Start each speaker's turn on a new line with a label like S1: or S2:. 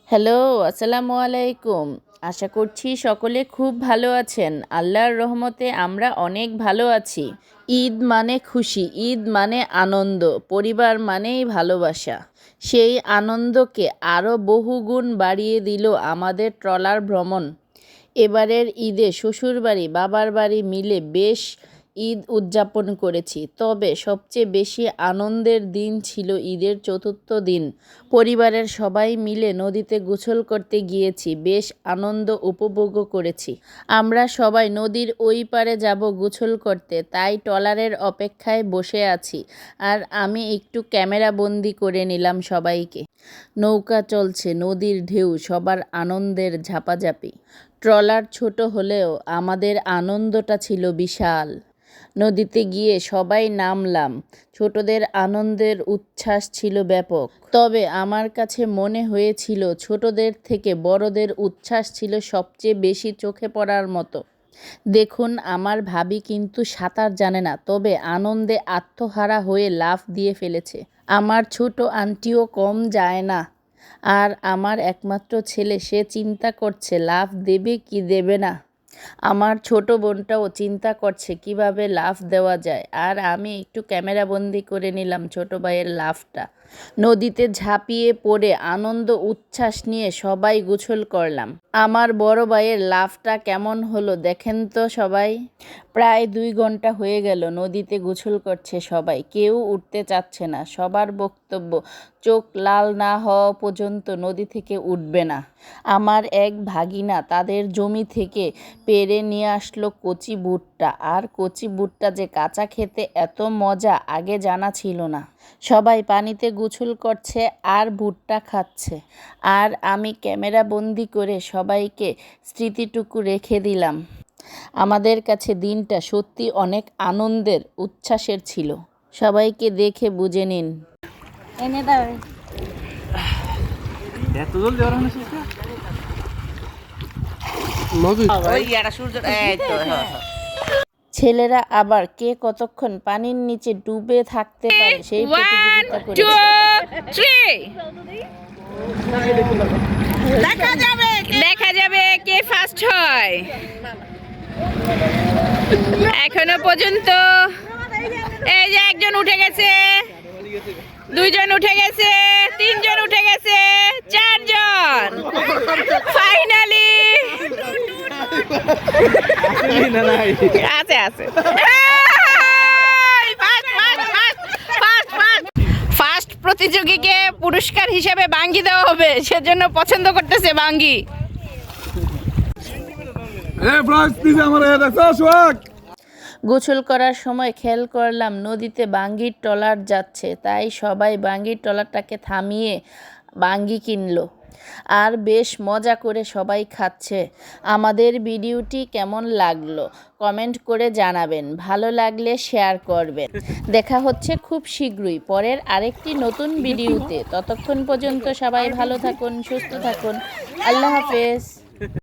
S1: Hello, আসসালামু আলাইকুম। আশা করছি সকলে খুব ভালো আছেন। আল্লাহর রহমতে আমরা অনেক ভালো আছি। ঈদ মানে খুশি, ঈদ মানে আনন্দ, পরিবার মানেই ভালোবাসা। সেই আনন্দকে আরও বহুগুণ বাড়িয়ে দিল আমাদের ট্রলার ভ্রমণ। এবারের ঈদে শ্বশুরবাড়ি বাবার বাড়ি মিলে বেশ ঈদ উদযাপন করেছি। তবে সবচেয়ে বেশি আনন্দের দিন ছিল ঈদের চতুর্থ দিন। পরিবারের সবাই মিলে নদীতে গোসল করতে গিয়েছি, বেশ আনন্দ উপভোগও করেছি। আমরা সবাই নদীর ওই পারে যাব গোসল করতে, তাই ট্রলারের অপেক্ষায় বসে আছি। আর আমি একটু ক্যামেরা বন্দি করে নিলাম সবাইকে। নৌকা চলছে, নদীর ঢেউ, সবার আনন্দের ঝাপাঝাপি। ট্রলার ছোট হলেও আমাদের আনন্দটা ছিল বিশাল। নদীতে গিয়ে সবাই নামলাম। ছোটদের আনন্দের উচ্ছ্বাস ছিল ব্যাপক। তবে আমার কাছে মনে হয়েছিল ছোটদের থেকে বড়দের উচ্ছ্বাস ছিল সবচেয়ে বেশি চোখে পড়ার মতো। দেখুন, আমার ভাবি কিন্তু সাঁতার জানে না, তবে আনন্দে আত্মহারা হয়ে লাফ দিয়ে ফেলেছে। আমার ছোট আন্টিও কম যায় না। আর আমার একমাত্র ছেলে, সে চিন্তা করছে লাফ দেবে কি দেবে না। আমার ছোট বোনটাও চিন্তা করছে কিভাবে লাফ দেওয়া যায়। আর আমি একটু ক্যামেরাবন্দি করে নিলাম ছোট ভাইয়ের লাফটা। নদীতে ঝাঁপিয়ে পড়ে আনন্দ উচ্ছ্বাস নিয়ে সবাই গোসল করলাম। আমার বড় ভাইয়ের লাফটা কেমন হলো দেখেন তো সবাই। প্রায় 2 ঘন্টা হয়ে গেল নদীতে গোসল করছে সবাই, কেউ উঠতে চাচ্ছে না। সবার বক্তব্য, চোখ লাল না হওয়া পর্যন্ত নদী থেকে উঠবে না। আমার এক ভাগিনা তাদের জমি থেকে পেড়ে নিয়ে আসলো কচি ভুট্টা। আর কচি ভুট্টা যে কাঁচা খেতে এত মজা আগে জানা ছিল না। সবাই পানিতে গোসল করছে আর ভুট্টা খাচ্ছে। আর আমি ক্যামেরা বন্দি করে সবাইকে স্মৃতিটুকু রেখে দিলাম। আমাদের কাছে দিনটা সত্যি অনেক আনন্দের, উচ্ছ্বাসের ছিল। সবাইকে দেখে বুঝে নিন। এনে দাও। এত জলদি আর হচ্ছে ছেলেরা আবার কে কতক্ষণ পানির নিচে ডুবে থাকতে পারে সেই প্রতিযোগিতা করেছে।
S2: দেখা যাবে কে ফার্স্ট হয়। এখনো পর্যন্ত এই যে একজন উঠে গেছে, 2 জন উঠে গেছে, 3 জন উঠে গেছে, 4 জন ফাইনালি আছে। ফার্স্ট প্রতিযোগীকে পুরস্কার হিসেবে বাঙ্গি দেওয়া হবে, সেজন্য পছন্দ করতেছে বাঙ্গি।
S1: গোসল করার সময় খেয়াল করলাম নদীতে বাঙ্গির ট্রলার যাচ্ছে, তাই সবাই বাঙ্গির ট্রলারটাকে থামিয়ে বাঙ্গি কিনলো। আর বেশ মজা করে সবাই খাচ্ছে। আমাদের ভিডিওটি কেমন লাগলো কমেন্ট করে জানাবেন, ভালো লাগলে শেয়ার করবেন। দেখা হচ্ছে খুব শীঘ্রই পরের আরেকটি নতুন ভিডিওতে। ততক্ষণ পর্যন্ত সবাই ভালো থাকুন, সুস্থ থাকুন। আল্লাহ হাফেজ।